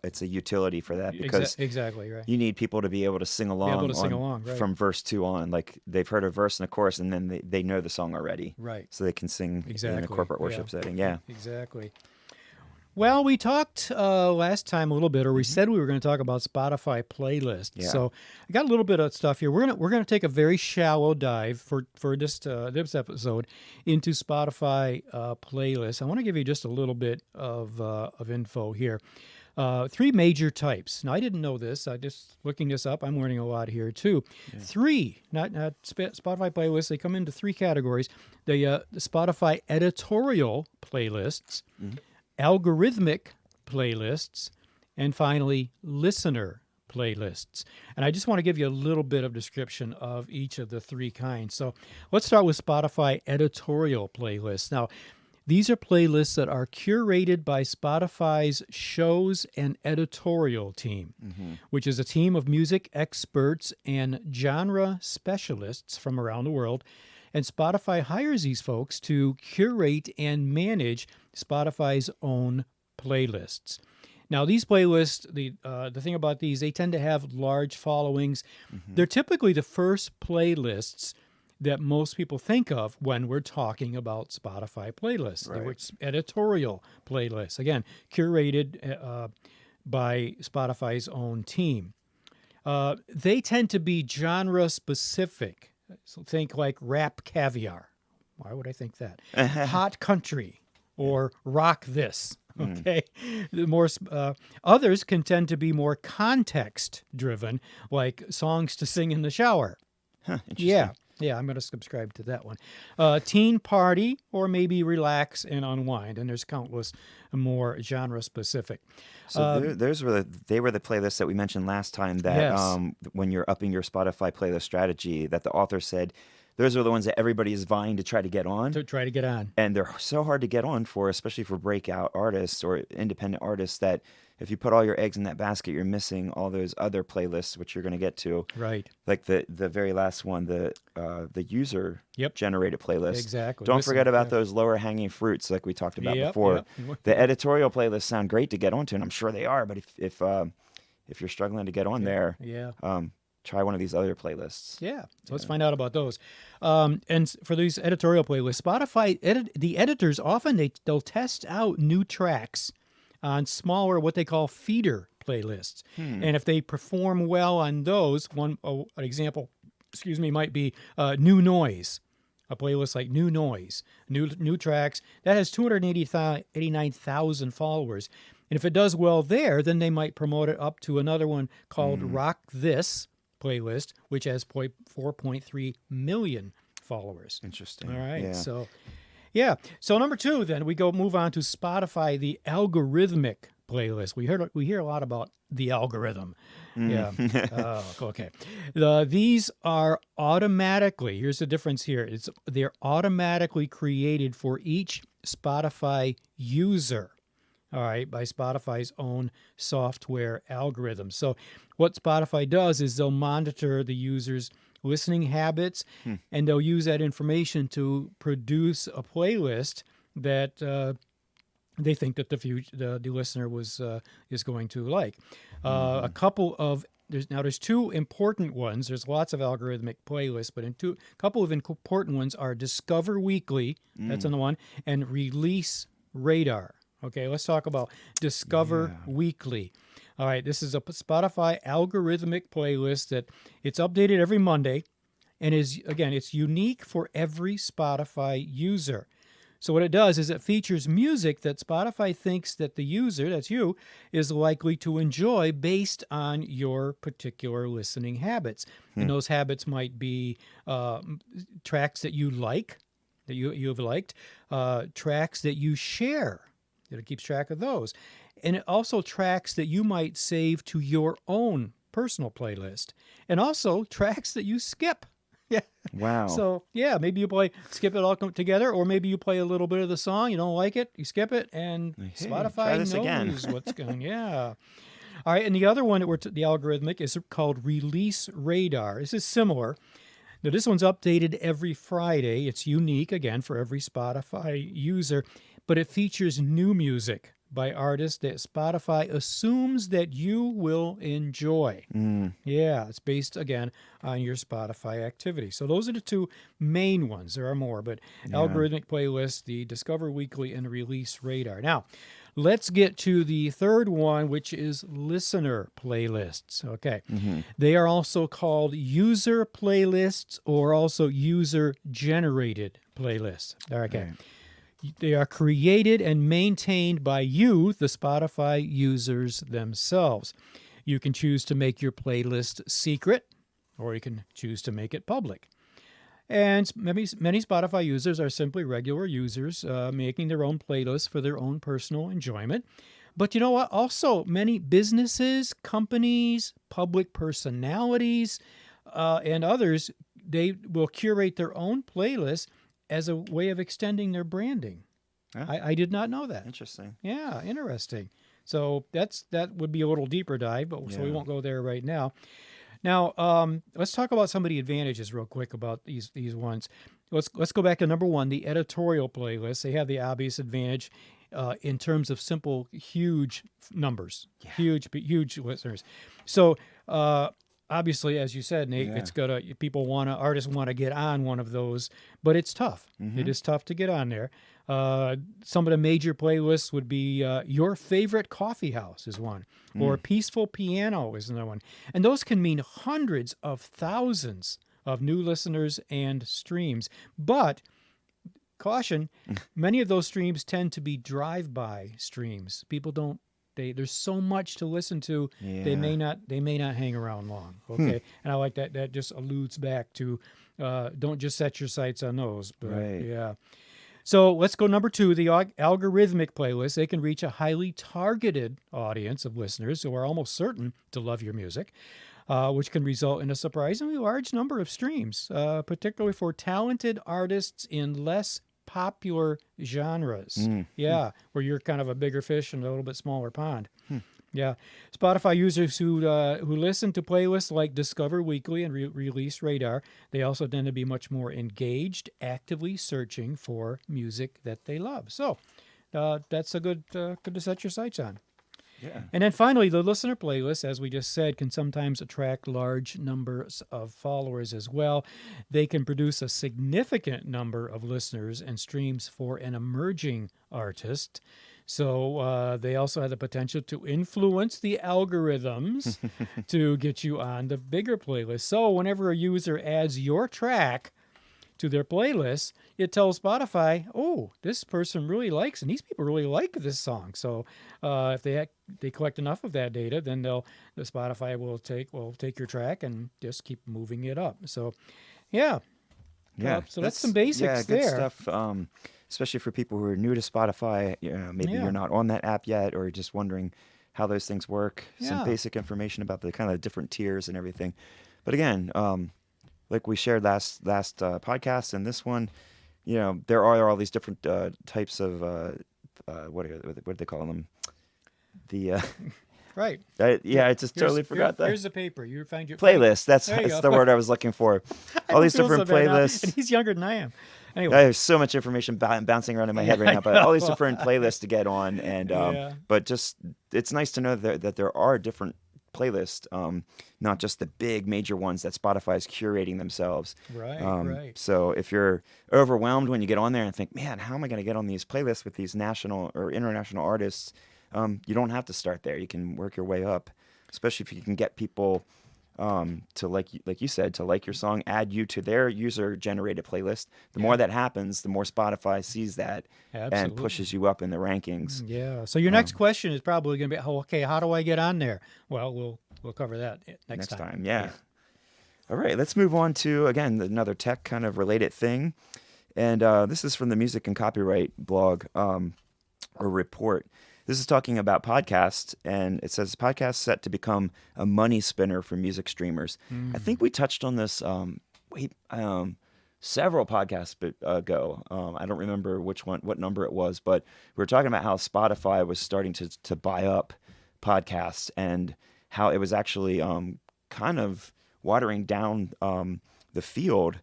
it's a utility for that, because
exactly right.
You need people to be able to sing along,
right.
From verse 2 on. Like they've heard a verse and a chorus, and then they know the song already,
right?
So they can sing in a corporate worship setting. Yeah,
exactly. Well, we talked last time a little bit, or we said we were going to talk about Spotify playlists.
Yeah.
So I got a little bit of stuff here. We're gonna take a very shallow dive for this episode into Spotify playlists. I want to give you just a little bit of info here. Three major types. Now, I didn't know this. I just looking this up. I'm learning a lot here too. Yeah. Three, not Spotify playlists. They come into three categories: the Spotify editorial playlists, algorithmic playlists, and finally listener playlists. And I just want to give you a little bit of description of each of the three kinds. So let's start with Spotify editorial playlists. Now, these are playlists that are curated by Spotify's shows and editorial team, which is a team of music experts and genre specialists from around the world. And Spotify hires these folks to curate and manage Spotify's own playlists. Now, these playlists, the thing about these, they tend to have large followings. They're typically the first playlists that most people think of when we're talking about Spotify playlists. Right. They were editorial playlists, again, curated by Spotify's own team. They tend to be genre-specific. So think like rap caviar. Why would I think that? Hot country or rock this. Okay. The more others can tend to be more context-driven, like songs to sing in the shower.
Interesting.
Yeah, I'm going to subscribe to that one. Teen party, or maybe relax and unwind, and there's countless more genre-specific.
So those were the playlists that we mentioned last time. That
Yes.
When you're upping your Spotify playlist strategy, that the author said those are the ones that everybody is vying to try to get on. And they're so hard to get on for, especially for breakout artists or independent artists, that if you put all your eggs in that basket, you're missing all those other playlists, which you're going to get to.
Right.
Like the very last one, the user generated playlist.
Exactly.
Don't forget about those lower hanging fruits, like we talked about before.
Yep.
The editorial playlists sound great to get onto, and I'm sure they are. But if you're struggling to get on there, try one of these other playlists.
Yeah. So let's find out about those. And for these editorial playlists, Spotify, the editors often they'll test out new tracks on smaller, what they call feeder playlists. And if they perform well on those, an example, might be New Noise, a playlist like New Noise, new tracks. That has 289,000 followers. And if it does well there, then they might promote it up to another one called Rock This playlist, which has 4.3 million followers.
Interesting.
All right.
Yeah.
So number two, then we move on to Spotify, the algorithmic playlist. We hear a lot about the algorithm. Yeah. Okay. These are automatically. Here's the difference here. They're automatically created for each Spotify user. All right, by Spotify's own software algorithm. So what Spotify does is they'll monitor the user's listening habits, and they'll use that information to produce a playlist that they think that the listener is going to like. A couple of there's two important ones. There's lots of algorithmic playlists, but a couple of important ones are Discover Weekly, that's on the one, and Release Radar. Okay, let's talk about Discover Weekly. All right, this is a Spotify algorithmic playlist that it's updated every Monday, and it's unique for every Spotify user. So what it does is it features music that Spotify thinks that the user, that's you, is likely to enjoy based on your particular listening habits. And those habits might be tracks that you like, that you have liked, tracks that you share. It keeps track of those. And also tracks that you might save to your own personal playlist. And also tracks that you skip. Yeah.
Wow.
So, maybe you skip it all together, or maybe you play a little bit of the song, you don't like it, you skip it, and Spotify knows what's going on. Yeah. All right, and the other one, the algorithmic, is called Release Radar. This is similar. Now, this one's updated every Friday. It's unique, again, for every Spotify user, but it features new music by artists that Spotify assumes that you will enjoy. Yeah, it's based, again, on your Spotify activity. So those are the two main ones. There are more, but algorithmic playlist, the Discover Weekly, and Release Radar. Now, let's get to the third one, which is listener playlists. Okay. They are also called user playlists or also user-generated playlists. Okay. They are created and maintained by you, the Spotify users themselves. You can choose to make your playlist secret, or you can choose to make it public. And many Spotify users are simply regular users making their own playlists for their own personal enjoyment. But you know what? Also, many businesses, companies, public personalities, and others, they will curate their own playlists as a way of extending their branding.
Yeah.
I did not know that.
Interesting.
Yeah, interesting. So that would be a little deeper dive, but so we won't go there right now. Now, let's talk about some of the advantages real quick about these ones. Let's go back to number one, the editorial playlist. They have the obvious advantage in terms of simple, huge numbers, huge listeners. So obviously, as you said, Nate, it's artists want to get on one of those, but it's tough.
Mm-hmm.
It is tough to get on there. Some of the major playlists would be Your Favorite Coffee House is one, or Peaceful Piano is another one. And those can mean hundreds of thousands of new listeners and streams. But caution, many of those streams tend to be drive-by streams. People don't. There's so much to listen to.
Yeah.
They may not hang around long. Okay, and I like that. That just alludes back to don't just set your sights on those. But,
Right.
Yeah. So let's go number two, the algorithmic playlist. They can reach a highly targeted audience of listeners who are almost certain to love your music, which can result in a surprisingly large number of streams, particularly for talented artists in less popular genres. Yeah, where you're kind of a bigger fish in a little bit smaller pond. Yeah, Spotify users who listen to playlists like Discover Weekly and Release Radar, they also tend to be much more engaged, actively searching for music that they love. So that's a good to set your sights on.
Yeah.
And then finally, the listener playlist, as we just said, can sometimes attract large numbers of followers as well. They can produce a significant number of listeners and streams for an emerging artist. So they also have the potential to influence the algorithms to get you on the bigger playlist. So whenever a user adds your track to their playlist, it tells Spotify, oh, this person really likes, and these people really like this song. So if they collect enough of that data, then the Spotify will take your track and just keep moving it up. So, yeah. So that's some basics
good
there.
Stuff. Especially for people who are new to Spotify, maybe you're not on that app yet, or just wondering how those things work. Some basic information about the kind of different tiers and everything. But again, like we shared last podcast and this one, there are all these different types of what do they call them? The
right.
I just totally forgot that.
Here's the paper. You find your
playlist. That's the word I was looking for. All these different playlists.
And he's younger than I am. Anyway.
I have so much information bouncing around in my head right now, but all these different playlists to get on, and but just it's nice to know that there are different playlists, not just the big major ones that Spotify is curating themselves.
Right.
So if you're overwhelmed when you get on there and think, man, how am I going to get on these playlists with these national or international artists? You don't have to start there. You can work your way up, especially if you can get people to like you said, to like your song, add you to their user-generated playlist. The more that happens, the more Spotify sees that and pushes you up in the rankings.
Yeah. So your next question is probably going to be, okay, how do I get on there? Well, we'll cover that next time.
Yeah. All right, let's move on to, again, another tech kind of related thing. And this is from the Music and Copyright blog or report. This is talking about podcasts, and it says podcasts set to become a money spinner for music streamers. I think we touched on this several podcasts ago. I don't remember what number it was, but we were talking about how Spotify was starting to buy up podcasts and how it was actually kind of watering down the field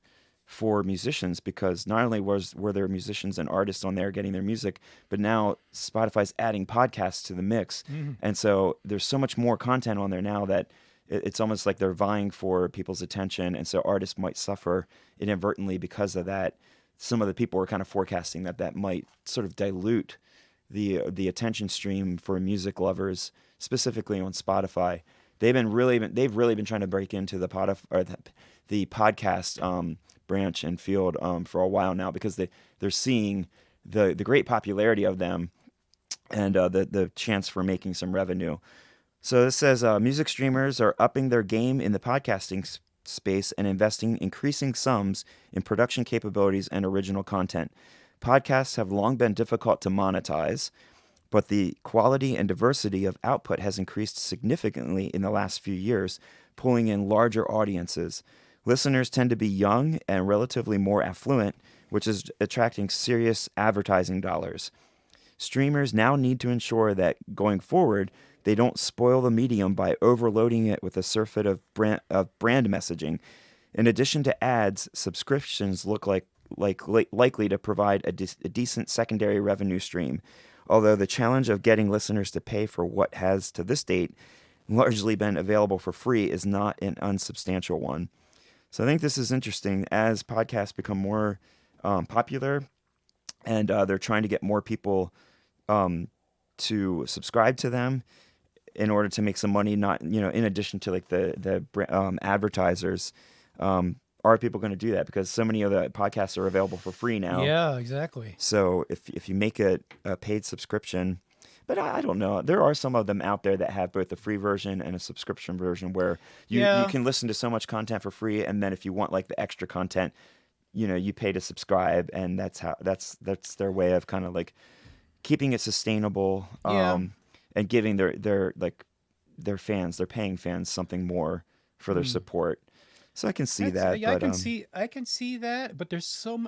for musicians, because not only were there musicians and artists on there getting their music, but now Spotify's adding podcasts to the mix. And so there's so much more content on there now that it's almost like they're vying for people's attention, and so artists might suffer inadvertently because of that. Some of the people were kind of forecasting that might sort of dilute the attention stream for music lovers, specifically on Spotify. They've really been trying to break into the podcast branch and field for a while now, because they're seeing the great popularity of them and the chance for making some revenue. So this says music streamers are upping their game in the podcasting space and investing increasing sums in production capabilities and original content. Podcasts have long been difficult to monetize, but the quality and diversity of output has increased significantly in the last few years, pulling in larger audiences. Listeners tend to be young and relatively more affluent, which is attracting serious advertising dollars. Streamers now need to ensure that going forward, they don't spoil the medium by overloading it with a surfeit of brand messaging. In addition to ads, subscriptions look likely to provide a decent secondary revenue stream, although the challenge of getting listeners to pay for what has, to this date, largely been available for free is not an unsubstantial one. So I think this is interesting as podcasts become more popular and they're trying to get more people to subscribe to them in order to make some money, not, in addition to like the advertisers. Are people going to do that? Because so many of the podcasts are available for free now.
Yeah, exactly.
So if you make a paid subscription, but I don't know. There are some of them out there that have both a free version and a subscription version where you can listen to so much content for free, and then if you want like the extra content, you pay to subscribe, and that's their way of kind of like keeping it sustainable, and giving their fans, their paying fans, something more for their support. So I can see that.
Yeah,
but,
I can see that, but there's so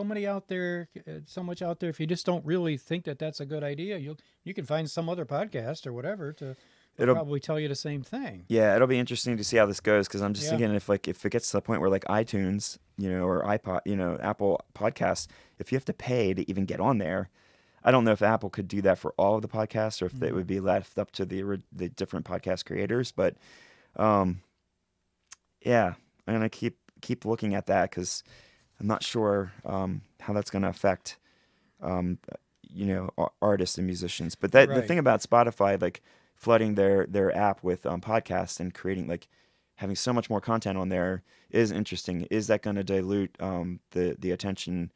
many out there, so much out there. If you just don't really think that that's a good idea, you can find some other podcast or whatever to probably tell you the same thing.
Yeah, it'll be interesting to see how this goes, because I'm just thinking if it gets to the point where like iTunes, or iPod, Apple Podcasts, if you have to pay to even get on there, I don't know if Apple could do that for all of the podcasts or if it would be left up to the different podcast creators. But yeah, I'm gonna keep looking at that because I'm not sure how that's gonna affect artists and musicians. But the thing about Spotify, like flooding their app with podcasts and creating like having so much more content on there is interesting. Is that going to dilute the attention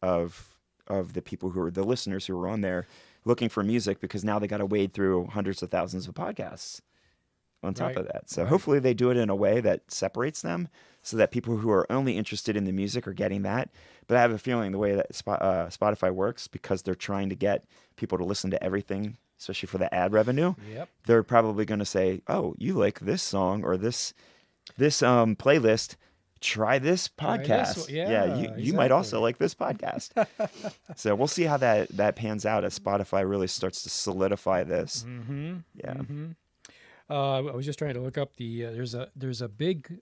of the people who are the listeners who are on there looking for music, because now they got to wade through hundreds of thousands of podcasts on top of that. So hopefully they do it in a way that separates them so that people who are only interested in the music are getting that. But I have a feeling the way that Spotify works, because they're trying to get people to listen to everything, especially for the ad revenue, they're probably going to say, oh, you like this song or this playlist, try this podcast. You might also like this podcast. So we'll see how that pans out as Spotify really starts to solidify this.
I was just trying to look up there's a big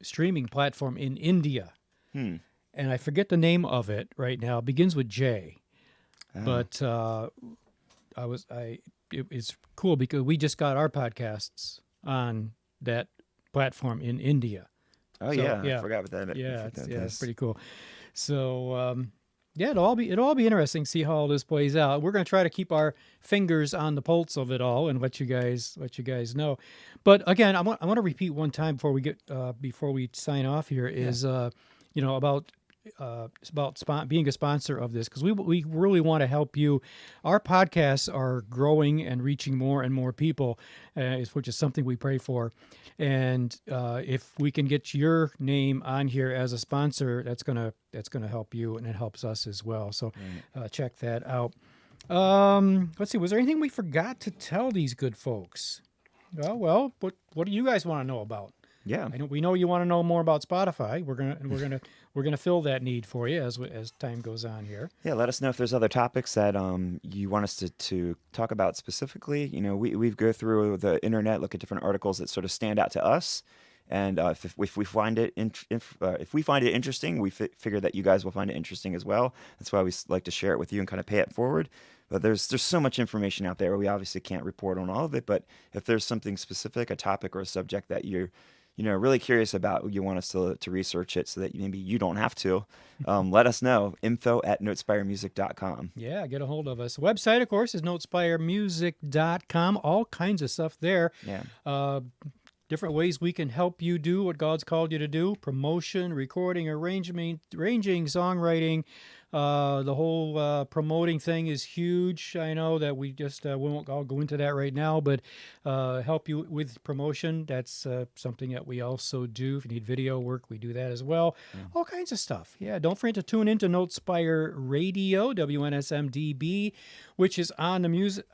streaming platform in India, and I forget the name of it right now. It begins with J, but it's cool because we just got our podcasts on that platform in India.
Oh, so, I forgot about that.
It's pretty cool. So it'll all be interesting to see how all this plays out. We're going to try to keep our fingers on the pulse of it all and let you guys know. But again, I want to repeat one time before we sign off here is about being a sponsor of this, because we really want to help you. Our podcasts are growing and reaching more and more people, which is something we pray for. And if we can get your name on here as a sponsor, that's gonna help you, and it helps us as well. So check that out. Let's see. Was there anything we forgot to tell these good folks? Well, what do you guys want to know about?
Yeah,
we know you want to know more about Spotify. We're gonna fill that need for you as time goes on here. Yeah,
let us know if there's other topics that you want us to talk about specifically. We go through the internet, look at different articles that sort of stand out to us, and if we find it interesting, we figure that you guys will find it interesting as well. That's why we like to share it with you and kind of pay it forward. But there's so much information out there. We obviously can't report on all of it, but if there's something specific, a topic or a subject that you're really curious about, you want us to research it so that maybe you don't have to, let us know. info@notespiremusic.com.
Yeah, get a hold of us. Website, of course, is notespiremusic.com. All kinds of stuff there.
Yeah.
different ways we can help you do what God's called you to do: promotion, recording, arranging, songwriting. The whole promoting thing is huge. I know that we just we won't all go into that right now, but help you with promotion. That's something that we also do. If you need video work, we do that as well. All kinds of stuff. Yeah, don't forget to tune into Notespire Radio, WNSMDB, which is on the music,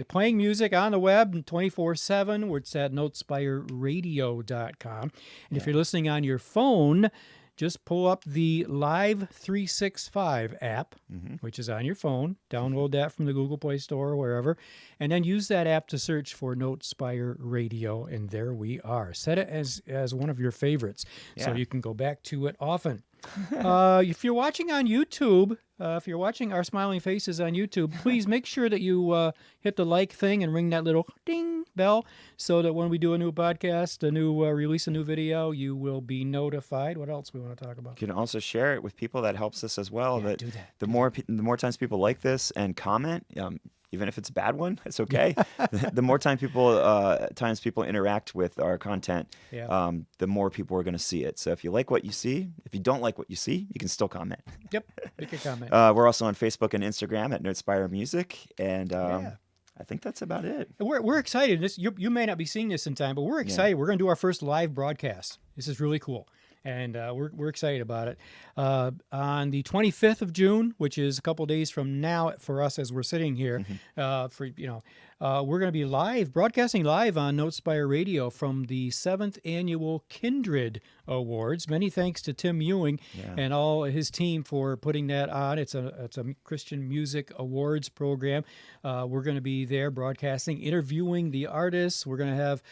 playing music on the web 24/7. Where it's at notespireradio.com. And if you're listening on your phone, just pull up the Live 365 app, which is on your phone. Download that from the Google Play Store or wherever, and then use that app to search for Notespire Radio, and there we are. Set it as one of your favorites, so you can go back to it often. If you're watching on YouTube, if you're watching our smiling faces on YouTube, please make sure that you hit the like thing and ring that little ding bell so that when we do a new podcast, release a new video, you will be notified. What else we want to talk about?
You can also share it with people. That helps us as well.
Yeah, do that.
The more times people like this and comment, even if it's a bad one, it's okay. The more times people interact with our content, the more people are going to see it. So if you like what you see, if you don't like what you see, you can still comment.
Yep, make a comment.
We're also on Facebook and Instagram at Notespire Music, and I think that's about it.
We're excited. You may not be seeing this in time, but we're excited. We're going to do our first live broadcast. This is really cool. And we're excited about it. On the 25th of June, which is a couple days from now for us as we're sitting here, we're going to be broadcasting live on Notespire Radio from the 7th Annual Kindred Awards. Many thanks to Tim Ewing and all his team for putting that on. It's a Christian Music Awards program. We're going to be there broadcasting, interviewing the artists. We're going to have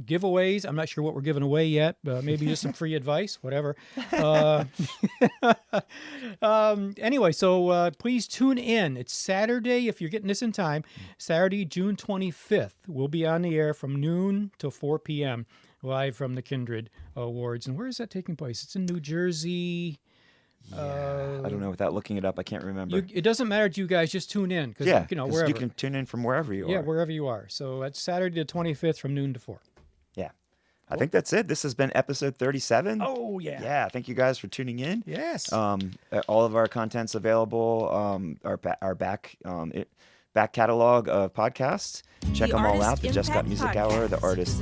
giveaways. I'm not sure what we're giving away yet. Maybe just some free advice, whatever. Anyway, so please tune in. It's Saturday, if you're getting this in time, Saturday, June 25th. We'll be on the air from noon to 4 p.m. live from the Kindred Awards. And where is that taking place? It's in New Jersey.
I don't know. Without looking it up, I can't remember.
It doesn't matter to you guys. Just tune in. Wherever.
You can tune in from wherever you are.
Yeah, wherever you are. So that's Saturday the 25th from noon to 4.
Yeah. I think that's it. This has been episode 37.
Oh, yeah.
Yeah. Thank you guys for tuning in.
Yes.
All of our content's available. Our back catalog of podcasts. Check them all out. The Just Got Music Hour, the Artist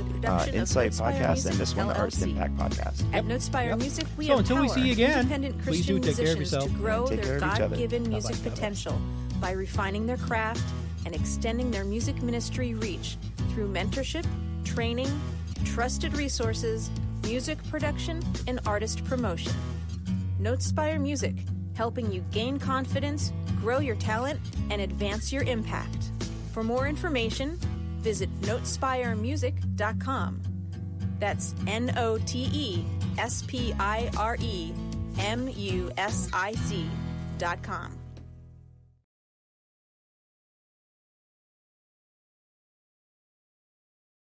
Insight Podcast, and this one, the Artist Impact Podcast.
At Notespire Music, we
So until we
empower
see you again,
independent
please
Christian
do take care of
musicians
yourself.
to grow
Take care
their
of each other.
God-given music
Bye-bye.
potential by refining their craft and extending their music ministry reach through mentorship, training, trusted resources, music production, and artist promotion. Notespire Music, helping you gain confidence, grow your talent, and advance your impact. For more information, visit notespiremusic.com. That's NOTESPIREMUSIC.com.